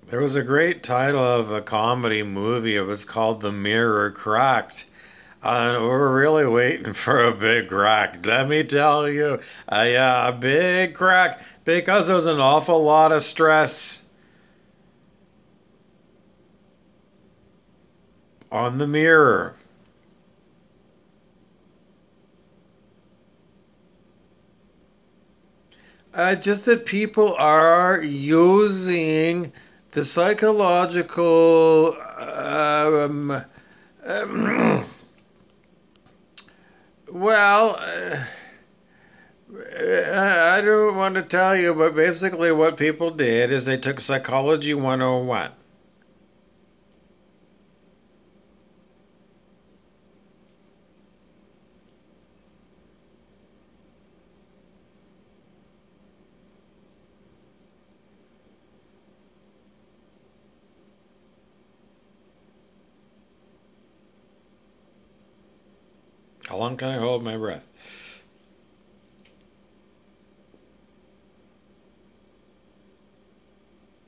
There was a great title of a comedy movie. It was called The Mirror Cracked. And we're really waiting for a big crack. Let me tell you. Yeah, a big crack. Because there was an awful lot of stress on the mirror. Just that people are using the psychological well, I don't want to tell you, but basically what people did is they took Psychology 101. How long can I hold my breath?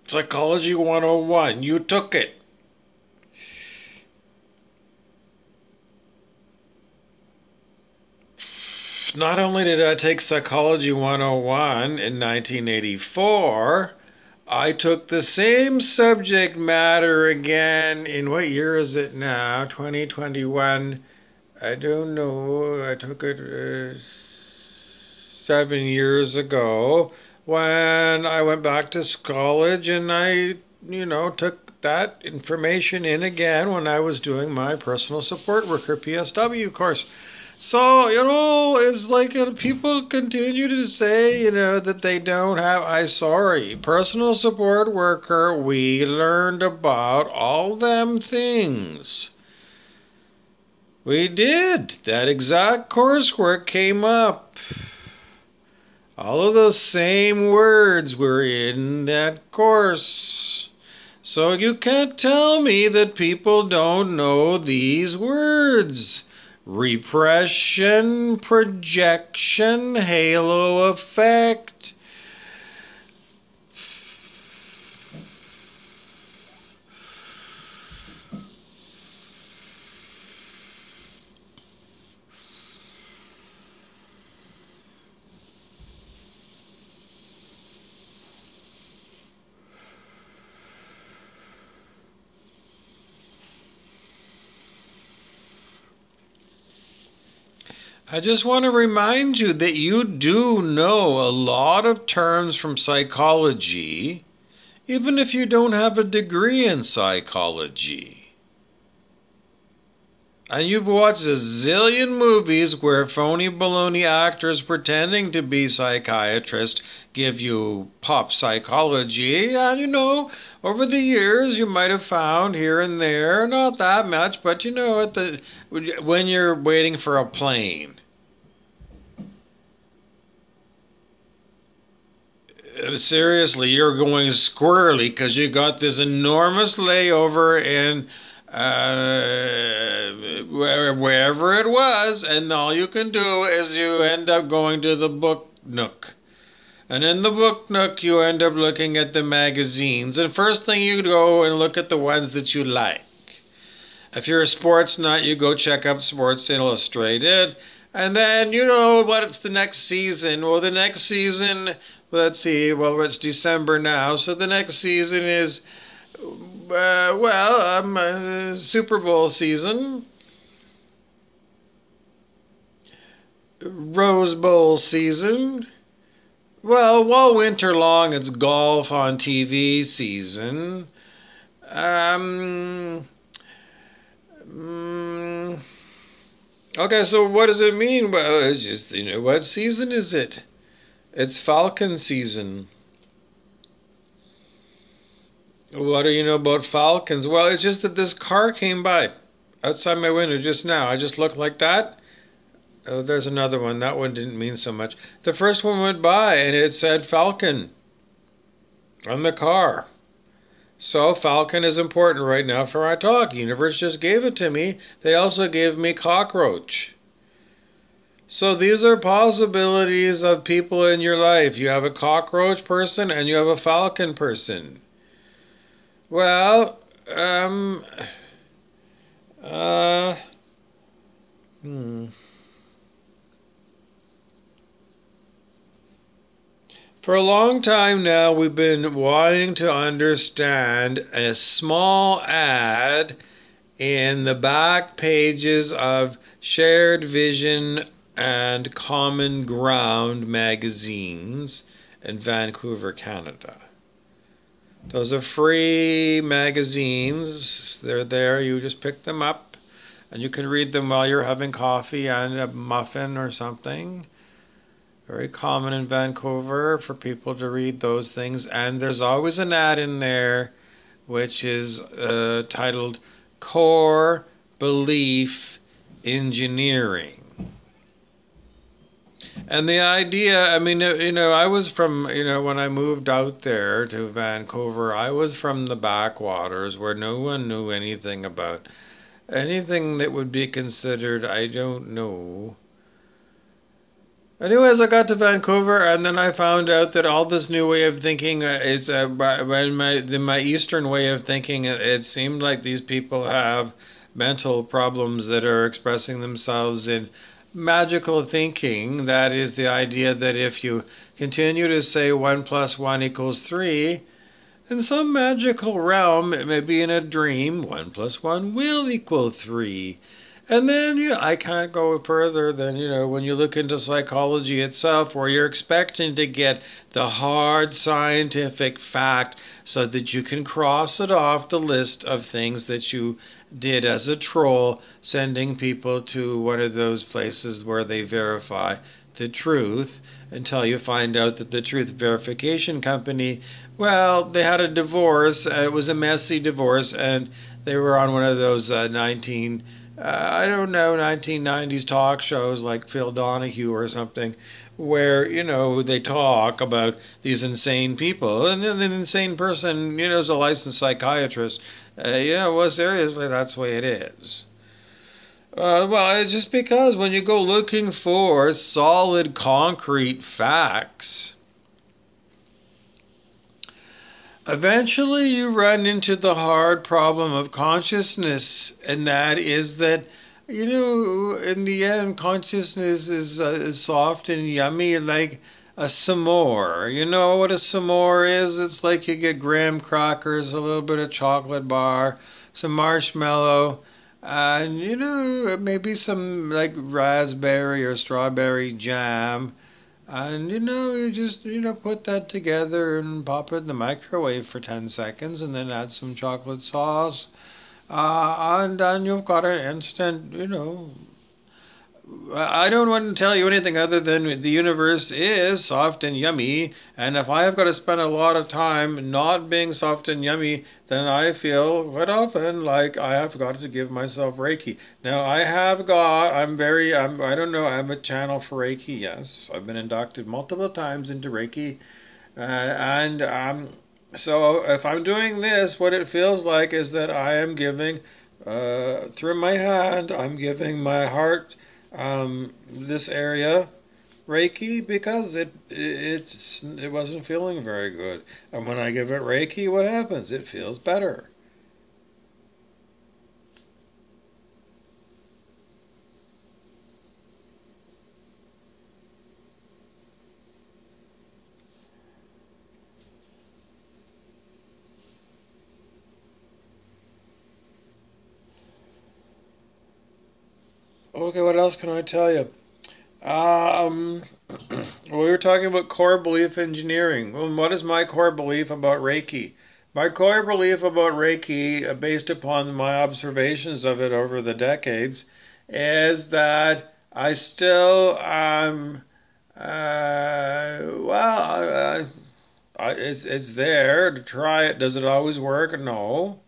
Psychology 101. You took it. Not only did I take Psychology 101 in 1984, I took the same subject matter again in what year is it now? 2021. I don't know. I took it 7 years ago when I went back to college and I took that information in again when I was doing my personal support worker PSW course. So, it's like people continue to say, that they don't have. Sorry, personal support worker, we learned about all them things. We did. That exact coursework came up. All of those same words were in that course. So you can't tell me that people don't know these words. Repression, projection, halo effect. I just want to remind you that you do know a lot of terms from psychology, even if you don't have a degree in psychology. And you've watched a zillion movies where phony baloney actors pretending to be psychiatrists give you pop psychology. And over the years you might have found here and there, not that much, but when you're waiting for a plane. Seriously, you're going squirrely because you got this enormous layover in wherever it was, and all you can do is you end up going to the book nook. And in the book nook, you end up looking at the magazines. And first thing you go and look at the ones that you like. If you're a sports nut, you go check up Sports Illustrated. And then, what's the next season? Well, the next season, let's see, it's December now. So the next season is, Super Bowl season. Rose Bowl season. Well, all winter long, it's golf on TV season. Okay, so what does it mean? Well, it's just, what season is it? It's Falcon season. What do you know about falcons? Well, it's just that this car came by outside my window just now. I just looked like that. Oh, there's another one. That one didn't mean so much. The first one went by and it said Falcon on the car. So Falcon is important right now for my talk. Universe just gave it to me. They also gave me cockroach. So these are possibilities of people in your life. You have a cockroach person and you have a falcon person. Well, um, uh, hmm. For a long time now, we've been wanting to understand a small ad in the back pages of Shared Vision and Common Ground magazines in Vancouver, Canada. Those are free magazines. They're there. You just pick them up and you can read them while you're having coffee and a muffin or something. Very common in Vancouver for people to read those things. And there's always an ad in there which is titled Core Belief Engineering. And the idea, I mean, I was from, when I moved out there to Vancouver, I was from the backwaters where no one knew anything about anything that would be considered, I don't know. Anyways, I got to Vancouver, and then I found out that all this new way of thinking is my Eastern way of thinking. It seemed like these people have mental problems that are expressing themselves in magical thinking. That is the idea that if you continue to say 1 plus 1 equals 3, in some magical realm, it may be in a dream, 1 plus 1 will equal 3. And then I can't go further than, when you look into psychology itself, where you're expecting to get the hard scientific fact so that you can cross it off the list of things that you did as a troll, sending people to one of those places where they verify the truth until you find out that the truth verification company, well, they had a divorce. It was a messy divorce, and they were on one of those 1990s talk shows like Phil Donahue or something, where, they talk about these insane people. And then an insane person, is a licensed psychiatrist. Well, seriously, that's the way it is. Well, it's just because when you go looking for solid, concrete facts, eventually you run into the hard problem of consciousness, and that is that, in the end, consciousness is soft and yummy like a s'more. You know what a s'more is? It's like you get graham crackers, a little bit of chocolate bar, some marshmallow, and, maybe some like raspberry or strawberry jam. And, you just, put that together and pop it in the microwave for 10 seconds and then add some chocolate sauce. And then you've got an instant, I don't want to tell you anything other than the universe is soft and yummy, and if I have got to spend a lot of time not being soft and yummy, then I feel quite often like I have got to give myself Reiki. Now, I don't know, I'm a channel for Reiki, yes. I've been inducted multiple times into Reiki, so if I'm doing this, what it feels like is that I am giving, through my hand, I'm giving my heart, this area Reiki, because it wasn't feeling very good. And when I give it Reiki, what happens? It feels better. Okay, what else can I tell you? We were talking about core belief engineering. Well, what is my core belief about Reiki? My core belief about Reiki, based upon my observations of it over the decades, is that I still, it's there to try it. Does it always work? No.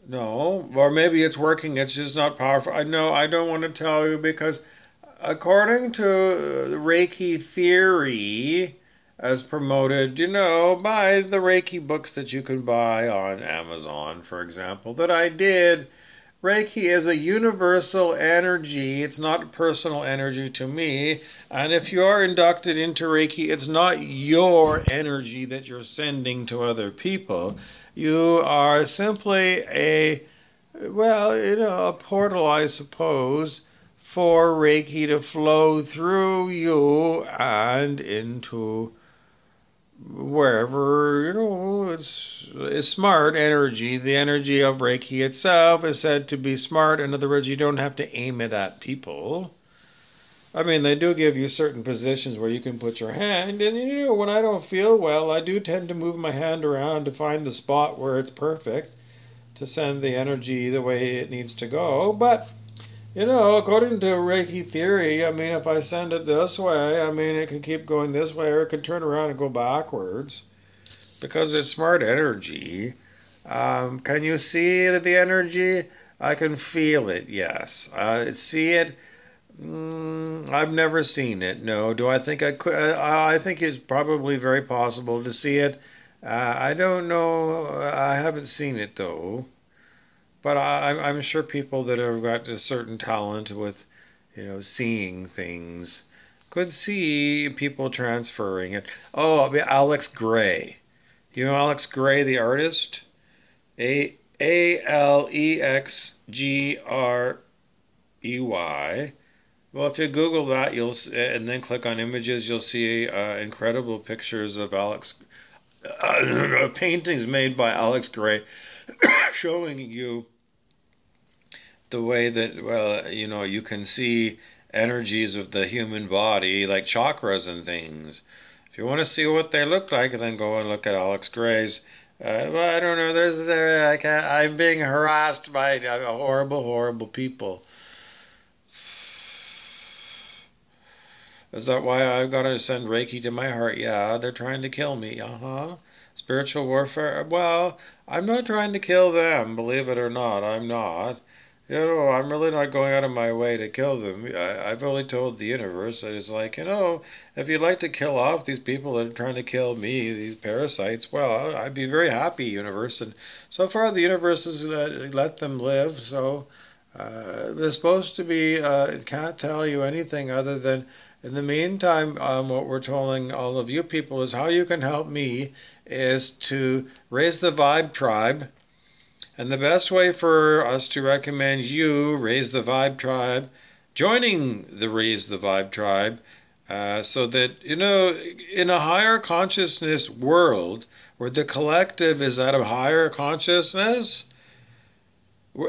No, or maybe it's working, it's just not powerful. I know, I don't want to tell you because according to the Reiki theory, as promoted, by the Reiki books that you can buy on Amazon, for example, that I did, Reiki is a universal energy. It's not personal energy to me. And if you are inducted into Reiki, it's not your energy that you're sending to other people. You are simply a portal, I suppose, for Reiki to flow through you and into wherever, it's smart energy. The energy of Reiki itself is said to be smart. In other words, you don't have to aim it at people. I mean, they do give you certain positions where you can put your hand, and when I don't feel well, I do tend to move my hand around to find the spot where it's perfect to send the energy the way it needs to go. But according to Reiki theory, I mean, if I send it this way, I mean, it can keep going this way, or it can turn around and go backwards, because it's smart energy. Can you see the energy? I can feel it, yes. See it? I've never seen it, no. Do I think I could? I think it's probably very possible to see it. I don't know. I haven't seen it, though. But I'm sure people that have got a certain talent with, seeing things could see people transferring it. Oh, Alex Grey. Do you know Alex Grey, the artist? Alexgrey. Well, if you Google that, and then click on images, you'll see incredible pictures of paintings made by Alex Grey, showing you the way that, you can see energies of the human body, like chakras and things. If you want to see what they look like, then go and look at Alex Grey's. I don't know. I'm being harassed by horrible, horrible people. Is that why I've got to send Reiki to my heart? Yeah, they're trying to kill me. Spiritual warfare. Well, I'm not trying to kill them, believe it or not. I'm not. I'm really not going out of my way to kill them. I've only told the universe that it's like, if you'd like to kill off these people that are trying to kill me, these parasites, well, I'd be very happy, universe. And so far, the universe has let them live. So they're supposed to be, can't tell you anything other than, in the meantime, what we're telling all of you people is how you can help me is to raise the Vibe Tribe. And the best way for us to recommend you raise the Vibe Tribe, joining the Raise the Vibe Tribe, so that, in a higher consciousness world, where the collective is at a higher consciousness,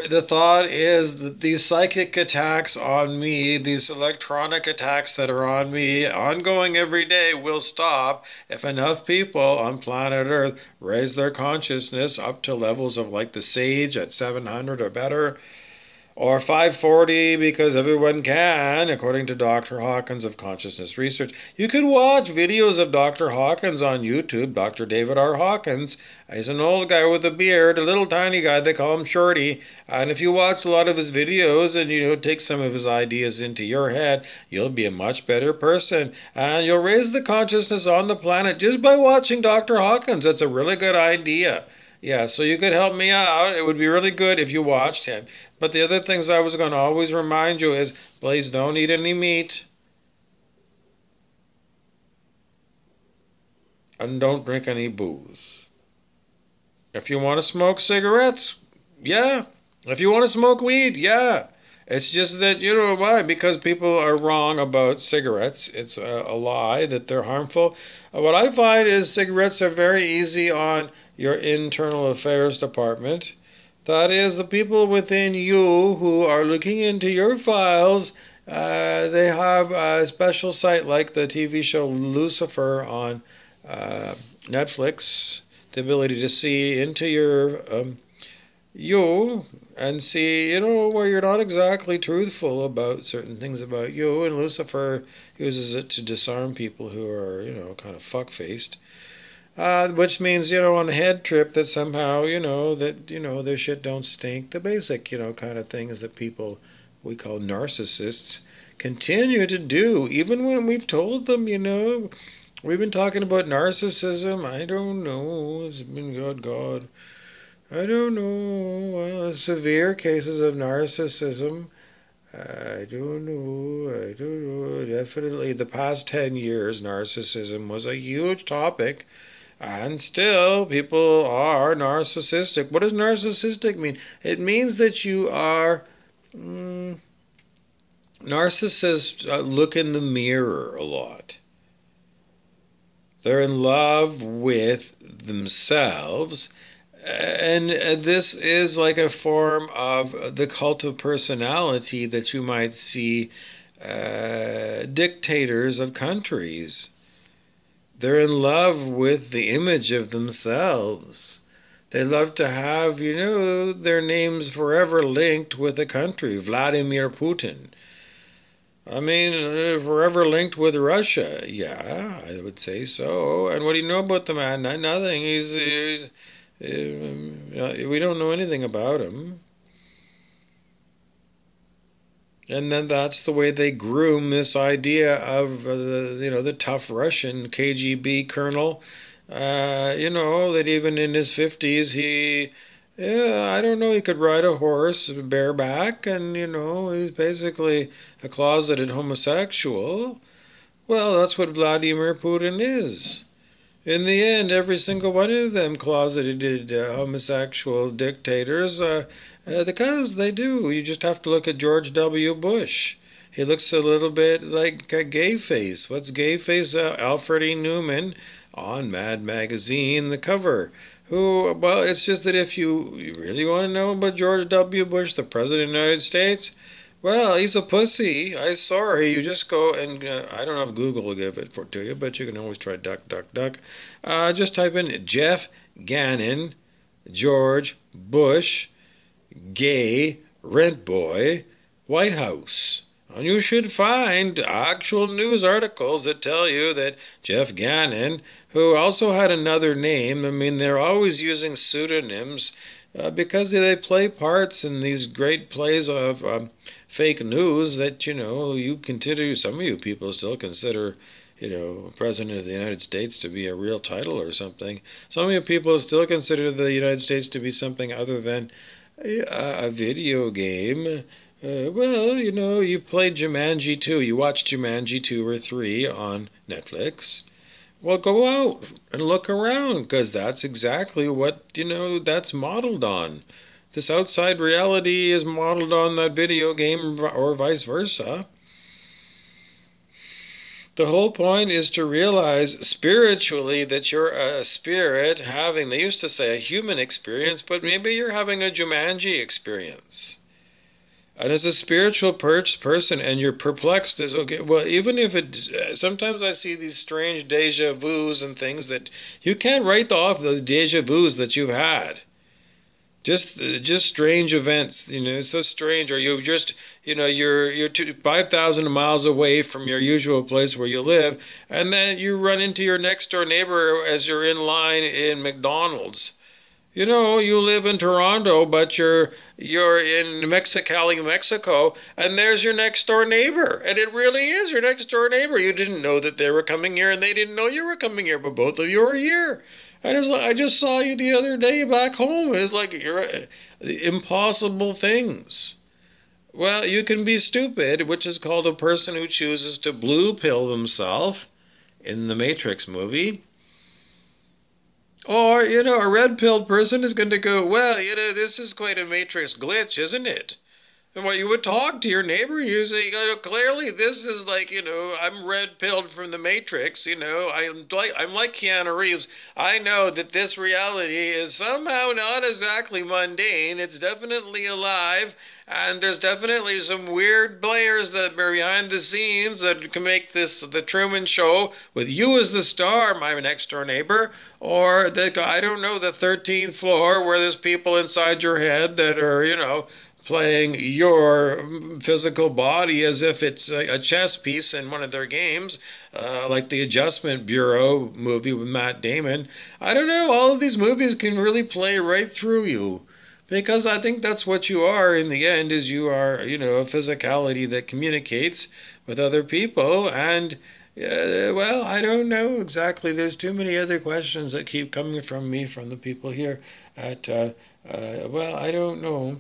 the thought is that these psychic attacks on me, these electronic attacks that are on me, ongoing every day, will stop if enough people on planet Earth raise their consciousness up to levels of like the sage at 700 or better, or 540, because everyone can, according to Dr. Hawkins of Consciousness Research. You can watch videos of Dr. Hawkins on YouTube, Dr. David R. Hawkins. He's an old guy with a beard, a little tiny guy, they call him Shorty. And if you watch a lot of his videos and, take some of his ideas into your head, you'll be a much better person. And you'll raise the consciousness on the planet just by watching Dr. Hawkins. That's a really good idea. Yeah, so you could help me out. It would be really good if you watched him. But the other things I was going to always remind you is, please don't eat any meat. And don't drink any booze. If you want to smoke cigarettes, yeah. If you want to smoke weed, yeah. It's just that, why? Because people are wrong about cigarettes. It's a lie that they're harmful. What I find is cigarettes are very easy on your internal affairs department. That is, the people within you who are looking into your files, they have a special site like the TV show Lucifer on Netflix, the ability to see into your you and see, where you're not exactly truthful about certain things about you. And Lucifer uses it to disarm people who are, kind of fuck-faced. Which means, on a head trip that somehow, that, their shit don't stink. The basic, kind of things that people we call narcissists continue to do, even when we've told them, we've been talking about narcissism. I don't know. It's been God. I don't know. Severe cases of narcissism. I don't know. I don't know. Definitely, the past 10 years, narcissism was a huge topic. And still, people are narcissistic. What does narcissistic mean? It means that you are. Narcissists look in the mirror a lot. They're in love with themselves. And this is like a form of the cult of personality that you might see dictators of countries. They're in love with the image of themselves. They love to have, their names forever linked with a country. Vladimir Putin. I mean, forever linked with Russia. Yeah, I would say so. And what do you know about the man? Nothing. We don't know anything about him. And then that's the way they groom this idea of the tough Russian KGB colonel. That even in his 50s I don't know, he could ride a horse bareback, and he's basically a closeted homosexual. Well, that's what Vladimir Putin is. In the end, every single one of them closeted homosexual dictators, because they do. You just have to look at George W. Bush. He looks a little bit like a gay face. What's gay face? Alfred E. Newman on Mad Magazine, the cover. Well, it's just that if you really want to know about George W. Bush, the President of the United States, well, he's a pussy. I'm sorry. You just go and, I don't know if Google will give it to you, but you can always try duck, duck, duck. Just type in Jeff Gannon, George Bush, gay, rent boy, White House. And you should find actual news articles that tell you that Jeff Gannon, who also had another name, I mean, they're always using pseudonyms because they play parts in these great plays of fake news that, you consider, some of you people still consider, President of the United States to be a real title or something. Some of you people still consider the United States to be something other than a video game. Well, you've played Jumanji 2. You watched Jumanji 2 or 3 on Netflix. Well, go out and look around, because that's exactly what, that's modeled on. This outside reality is modeled on that video game or vice versa. The whole point is to realize spiritually that you're a spirit having, they used to say a human experience, but maybe you're having a Jumanji experience. And as a spiritual person and you're perplexed as, okay, well, even if sometimes I see these strange deja vus and things that you can't write off the deja vus that you've had. Just strange events, so strange. Or you're 5,000 miles away from your usual place where you live, and then you run into your next door neighbor as you're in line in McDonald's. You live in Toronto, but you're in Mexicali, Mexico, and there's your next door neighbor. And it really is your next door neighbor. You didn't know that they were coming here, and they didn't know you were coming here, but both of you are here. And it's like, I just saw you the other day back home, and it's like you're impossible things. Well, you can be stupid, which is called a person who chooses to blue pill themselves in the Matrix movie. Or, a red-pilled person is going to go, well, this is quite a Matrix glitch, isn't it? And what you would talk to your neighbor, you say, clearly this is like, I'm red-pilled from the Matrix, I'm like Keanu Reeves. I know that this reality is somehow not exactly mundane. It's definitely alive. And there's definitely some weird players that are behind the scenes that can make this the Truman Show with you as the star, my next door neighbor, or the 13th floor where there's people inside your head that are, playing your physical body as if it's a chess piece in one of their games, like the Adjustment Bureau movie with Matt Damon. I don't know, all of these movies can really play right through you. Because I think that's what you are in the end, is you are, a physicality that communicates with other people, and Yeah, well, I don't know exactly. There's too many other questions that keep coming from me from the people here at, well, I don't know.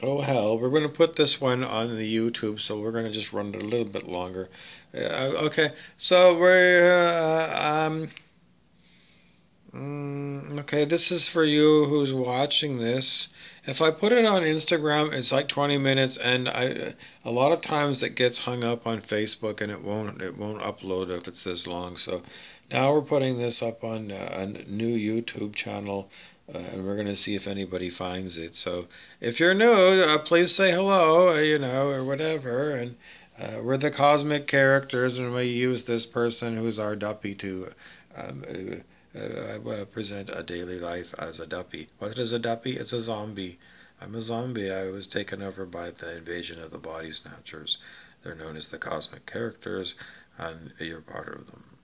Oh hell, we're going to put this one on the YouTube, so we're going to just run it a little bit longer. Okay, so okay, this is for you who's watching this. If I put it on Instagram, it's like 20 minutes, and a lot of times it gets hung up on Facebook, and it won't upload if it's this long. So now we're putting this up on a new YouTube channel, and we're going to see if anybody finds it. So if you're new, please say hello, or whatever, and we're the cosmic characters, and we use this person who's our duppy to present a daily life as a duppy. What is a duppy? It's a zombie. I'm a zombie. I was taken over by the invasion of the body snatchers. They're known as the cosmic characters, and you're part of them.